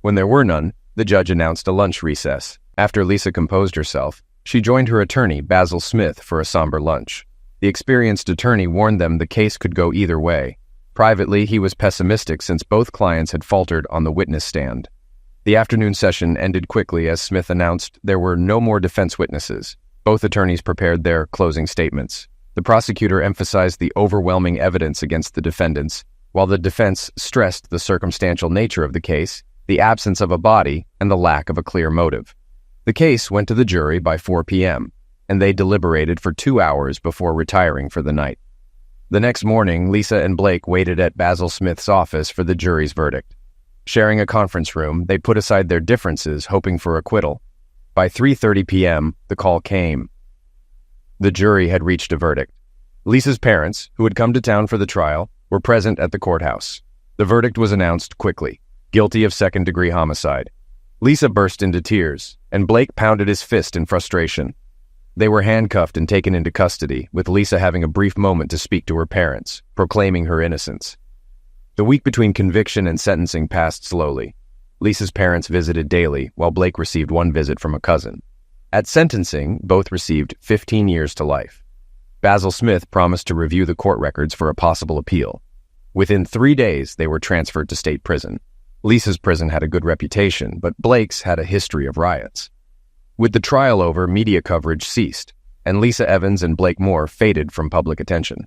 When there were none, the judge announced a lunch recess. After Lisa composed herself, she joined her attorney, Basil Smith, for a somber lunch. The experienced attorney warned them the case could go either way. Privately, he was pessimistic since both clients had faltered on the witness stand. The afternoon session ended quickly as Smith announced there were no more defense witnesses. Both attorneys prepared their closing statements. The prosecutor emphasized the overwhelming evidence against the defendants, while the defense stressed the circumstantial nature of the case, the absence of a body, and the lack of a clear motive. The case went to the jury by 4 p.m., and they deliberated for 2 hours before retiring for the night. The next morning, Lisa and Blake waited at Basil Smith's office for the jury's verdict. Sharing a conference room, they put aside their differences, hoping for acquittal. By 3:30 p.m., the call came. The jury had reached a verdict. Lisa's parents, who had come to town for the trial, were present at the courthouse. The verdict was announced quickly, guilty of second-degree homicide. Lisa burst into tears, and Blake pounded his fist in frustration. They were handcuffed and taken into custody, with Lisa having a brief moment to speak to her parents, proclaiming her innocence. The week between conviction and sentencing passed slowly. Lisa's parents visited daily, while Blake received one visit from a cousin. At sentencing, both received 15 years to life. Basil Smith promised to review the court records for a possible appeal. Within 3 days, they were transferred to state prison. Lisa's prison had a good reputation, but Blake's had a history of riots. With the trial over, media coverage ceased, and Lisa Evans and Blake Moore faded from public attention.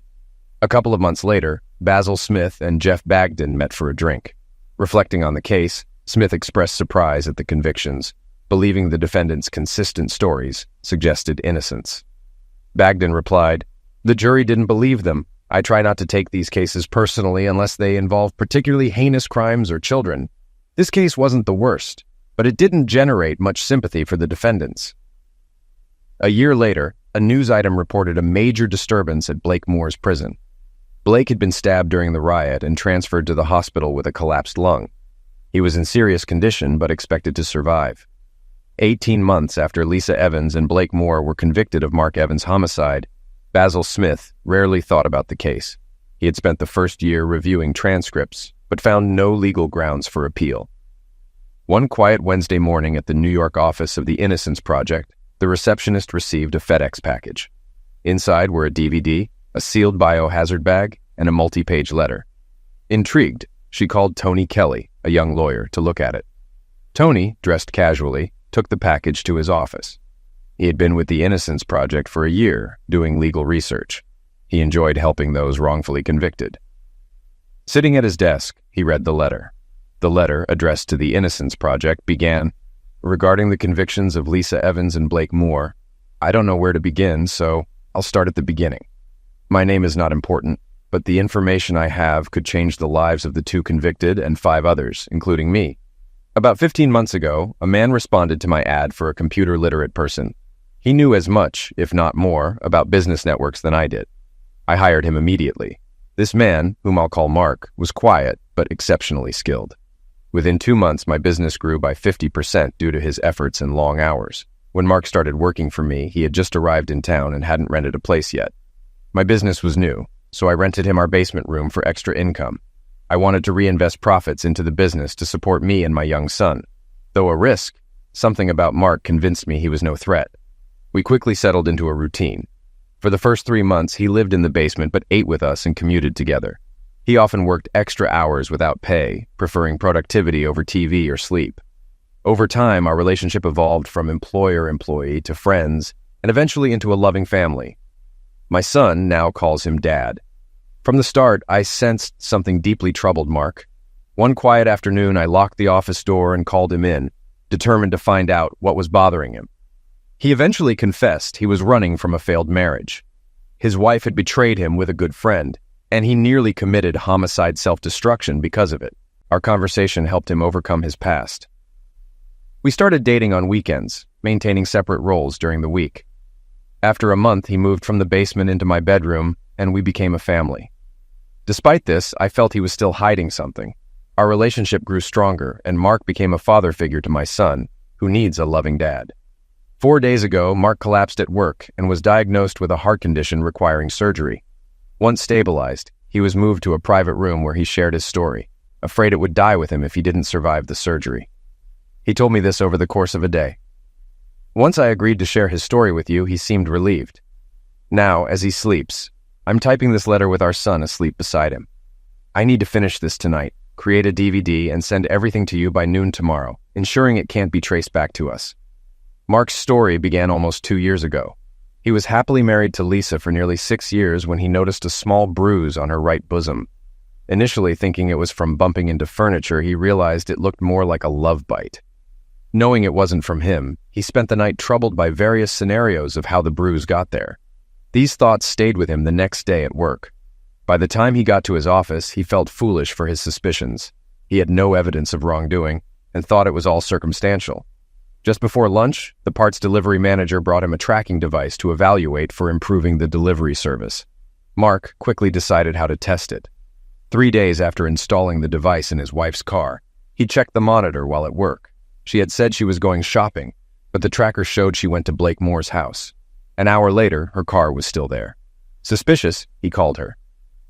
A couple of months later, Basil Smith and Jeff Bagden met for a drink. Reflecting on the case, Smith expressed surprise at the convictions, believing the defendants' consistent stories suggested innocence. Bagden replied, "The jury didn't believe them. I try not to take these cases personally unless they involve particularly heinous crimes or children. This case wasn't the worst, but it didn't generate much sympathy for the defendants." A year later, a news item reported a major disturbance at Blake Moore's prison. Blake had been stabbed during the riot and transferred to the hospital with a collapsed lung. He was in serious condition but expected to survive. 18 months after Lisa Evans and Blake Moore were convicted of Mark Evans' homicide, Basil Smith rarely thought about the case. He had spent the first year reviewing transcripts, but found no legal grounds for appeal. One quiet Wednesday morning at the New York office of the Innocence Project, the receptionist received a FedEx package. Inside were a DVD, a sealed biohazard bag, and a multi-page letter. Intrigued, she called Tony Kelly, a young lawyer, to look at it. Tony, dressed casually, took the package to his office. He had been with the Innocence Project for a year, doing legal research. He enjoyed helping those wrongfully convicted. Sitting at his desk, he read the letter. The letter, addressed to the Innocence Project, began, "Regarding the convictions of Lisa Evans and Blake Moore, I don't know where to begin, so I'll start at the beginning. My name is not important, but the information I have could change the lives of the 2 convicted and 5 others, including me. About 15 months ago, a man responded to my ad for a computer-literate person. He knew as much, if not more, about business networks than I did. I hired him immediately. This man, whom I'll call Mark, was quiet but exceptionally skilled. Within 2 months, my business grew by 50% due to his efforts and long hours. When Mark started working for me, he had just arrived in town and hadn't rented a place yet. My business was new, so I rented him our basement room for extra income. I wanted to reinvest profits into the business to support me and my young son. Though a risk, something about Mark convinced me he was no threat. We quickly settled into a routine. For the first 3 months, he lived in the basement but ate with us and commuted together. He often worked extra hours without pay, preferring productivity over TV or sleep. Over time, our relationship evolved from employer-employee to friends and eventually into a loving family. My son now calls him Dad. From the start, I sensed something deeply troubled Mark. One quiet afternoon, I locked the office door and called him in. determined to find out what was bothering him. He eventually confessed he was running from a failed marriage. His wife had betrayed him with a good friend, and he nearly committed homicide self-destruction because of it. Our conversation helped him overcome his past. We started dating on weekends, maintaining separate roles during the week. After a month, he moved from the basement into my bedroom, and we became a family. Despite this, I felt he was still hiding something. Our relationship grew stronger, and Mark became a father figure to my son, who needs a loving dad. 4 days ago, Mark collapsed at work and was diagnosed with a heart condition requiring surgery. Once stabilized, he was moved to a private room where he shared his story, afraid it would die with him if he didn't survive the surgery. He told me this over the course of a day. Once I agreed to share his story with you, he seemed relieved. Now, as he sleeps, I'm typing this letter with our son asleep beside him. I need to finish this tonight, create a DVD, and send everything to you by noon tomorrow, ensuring it can't be traced back to us. Mark's story began almost 2 years ago. He was happily married to Lisa for nearly 6 years when he noticed a small bruise on her right bosom. Initially thinking it was from bumping into furniture, he realized it looked more like a love bite. Knowing it wasn't from him, he spent the night troubled by various scenarios of how the bruise got there. These thoughts stayed with him the next day at work. By the time he got to his office, he felt foolish for his suspicions. He had no evidence of wrongdoing and thought it was all circumstantial. Just before lunch, the parts delivery manager brought him a tracking device to evaluate for improving the delivery service. Mark quickly decided how to test it. 3 days after installing the device in his wife's car, he checked the monitor while at work. She had said she was going shopping, but the tracker showed she went to Blake Moore's house. An hour later, her car was still there. Suspicious, he called her.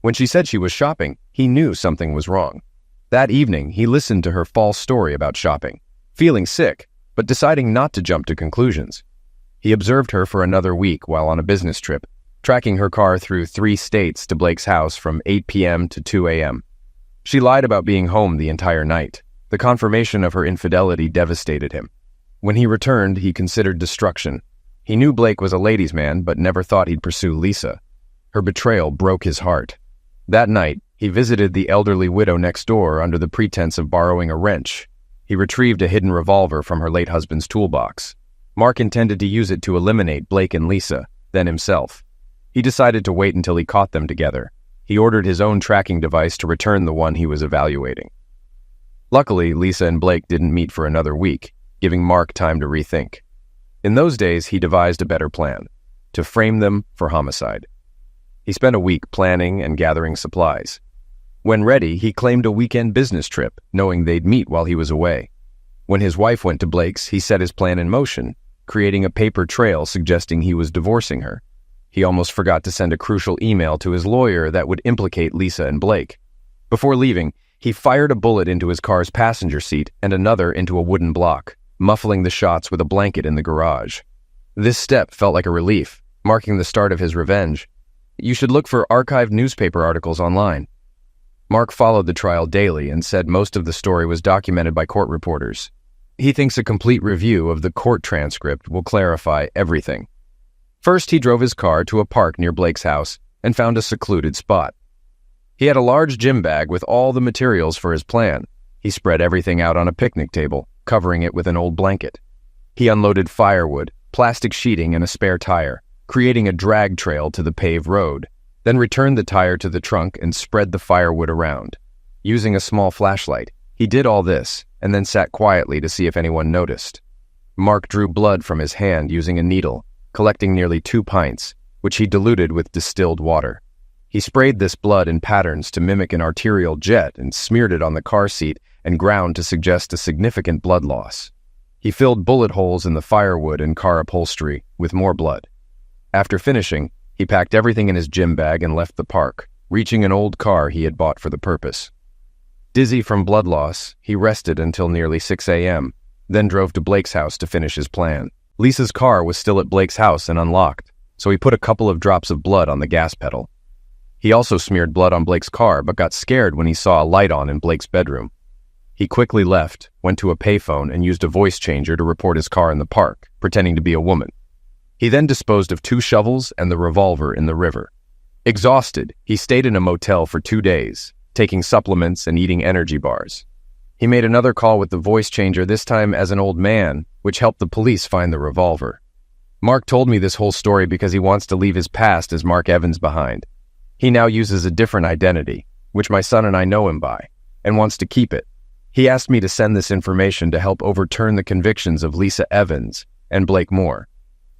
When she said she was shopping, he knew something was wrong. That evening, he listened to her false story about shopping, feeling sick, but deciding not to jump to conclusions. He observed her for another week while on a business trip, tracking her car through 3 states to Blake's house from 8 p.m. to 2 a.m. She lied about being home the entire night. The confirmation of her infidelity devastated him. When he returned, he considered destruction. He knew Blake was a ladies' man, but never thought he'd pursue Lisa. Her betrayal broke his heart. That night, he visited the elderly widow next door under the pretense of borrowing a wrench. He retrieved a hidden revolver from her late husband's toolbox. Mark intended to use it to eliminate Blake and Lisa, then himself. He decided to wait until he caught them together. He ordered his own tracking device to return the one he was evaluating. Luckily, Lisa and Blake didn't meet for another week, giving Mark time to rethink. In those days, he devised a better plan: to frame them for homicide. He spent a week planning and gathering supplies. When ready, he claimed a weekend business trip, knowing they'd meet while he was away. When his wife went to Blake's, he set his plan in motion, creating a paper trail suggesting he was divorcing her. He almost forgot to send a crucial email to his lawyer that would implicate Lisa and Blake. Before leaving, he fired a bullet into his car's passenger seat and another into a wooden block, muffling the shots with a blanket in the garage. This step felt like a relief, marking the start of his revenge. You should look for archived newspaper articles online. Mark followed the trial daily and said most of the story was documented by court reporters. He thinks a complete review of the court transcript will clarify everything. First, he drove his car to a park near Blake's house and found a secluded spot. He had a large gym bag with all the materials for his plan. He spread everything out on a picnic table, covering it with an old blanket. He unloaded firewood, plastic sheeting, and a spare tire, creating a drag trail to the paved road, then returned the tire to the trunk and spread the firewood around. Using a small flashlight, he did all this and then sat quietly to see if anyone noticed. Mark drew blood from his hand using a needle, collecting nearly 2 pints, which he diluted with distilled water. He sprayed this blood in patterns to mimic an arterial jet and smeared it on the car seat and ground to suggest a significant blood loss. He filled bullet holes in the firewood and car upholstery with more blood. After finishing, he packed everything in his gym bag and left the park, reaching an old car he had bought for the purpose. Dizzy from blood loss, he rested until nearly 6 a.m., then drove to Blake's house to finish his plan. Lisa's car was still at Blake's house and unlocked, so he put a couple of drops of blood on the gas pedal. He also smeared blood on Blake's car, but got scared when he saw a light on in Blake's bedroom. He quickly left, went to a payphone, and used a voice changer to report his car in the park, pretending to be a woman. He then disposed of 2 shovels and the revolver in the river. Exhausted, he stayed in a motel for 2 days, taking supplements and eating energy bars. He made another call with the voice changer, this time as an old man, which helped the police find the revolver. Mark told me this whole story because he wants to leave his past as Mark Evans behind. He now uses a different identity, which my son and I know him by, and wants to keep it. He asked me to send this information to help overturn the convictions of Lisa Evans and Blake Moore.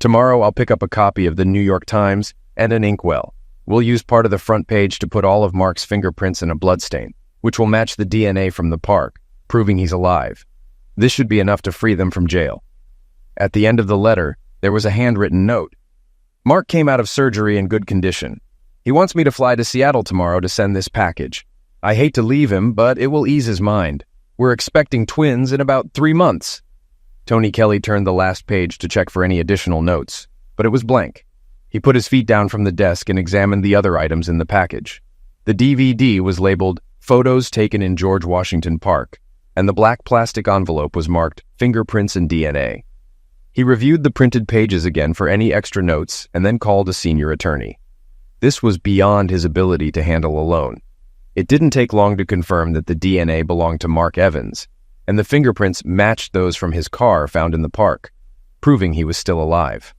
Tomorrow I'll pick up a copy of the New York Times and an inkwell. We'll use part of the front page to put all of Mark's fingerprints in a bloodstain, which will match the DNA from the park, proving he's alive. This should be enough to free them from jail. At the end of the letter, there was a handwritten note. Mark came out of surgery in good condition. He wants me to fly to Seattle tomorrow to send this package. I hate to leave him, but it will ease his mind. We're expecting twins in about 3 months. Tony Kelly turned the last page to check for any additional notes, but it was blank. He put his feet down from the desk and examined the other items in the package. The DVD was labeled Photos Taken in George Washington Park, and the black plastic envelope was marked Fingerprints and DNA. He reviewed the printed pages again for any extra notes and then called a senior attorney. This was beyond his ability to handle alone. It didn't take long to confirm that the DNA belonged to Mark Evans, and the fingerprints matched those from his car found in the park, proving he was still alive.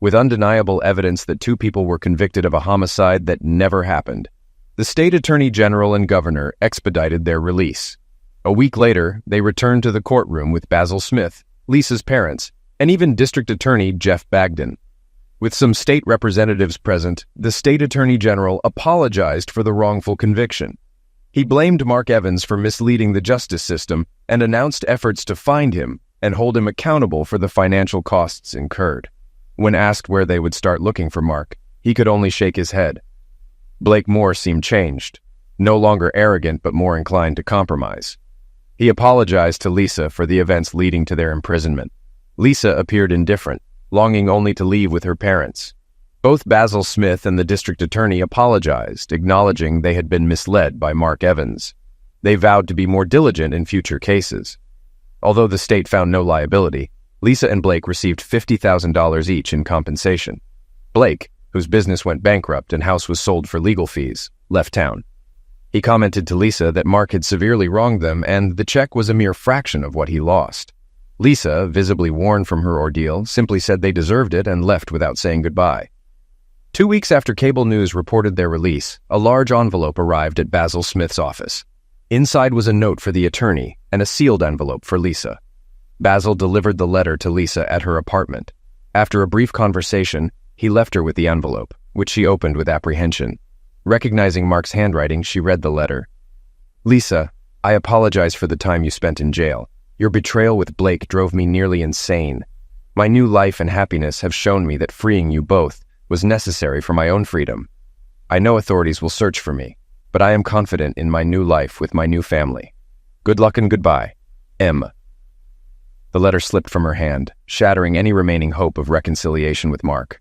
With undeniable evidence that 2 people were convicted of a homicide that never happened, the state attorney general and governor expedited their release. A week later, they returned to the courtroom with Basil Smith, Lisa's parents, and even District Attorney Jeff Bagden. With some state representatives present, the state attorney general apologized for the wrongful conviction. He blamed Mark Evans for misleading the justice system and announced efforts to find him and hold him accountable for the financial costs incurred. When asked where they would start looking for Mark, he could only shake his head. Blake Moore seemed changed, no longer arrogant but more inclined to compromise. He apologized to Lisa for the events leading to their imprisonment. Lisa appeared indifferent, longing only to leave with her parents. Both Basil Smith and the district attorney apologized, acknowledging they had been misled by Mark Evans. They vowed to be more diligent in future cases. Although the state found no liability, Lisa and Blake received $50,000 each in compensation. Blake, whose business went bankrupt and house was sold for legal fees, left town. He commented to Lisa that Mark had severely wronged them and the check was a mere fraction of what he lost. Lisa, visibly worn from her ordeal, simply said they deserved it and left without saying goodbye. 2 weeks after cable news reported their release, a large envelope arrived at Basil Smith's office. Inside was a note for the attorney and a sealed envelope for Lisa. Basil delivered the letter to Lisa at her apartment. After a brief conversation, he left her with the envelope, which she opened with apprehension. Recognizing Mark's handwriting, she read the letter. Lisa, I apologize for the time you spent in jail. Your betrayal with Blake drove me nearly insane. My new life and happiness have shown me that freeing you both was necessary for my own freedom. I know authorities will search for me, but I am confident in my new life with my new family. Good luck and goodbye. M. The letter slipped from her hand, shattering any remaining hope of reconciliation with Mark.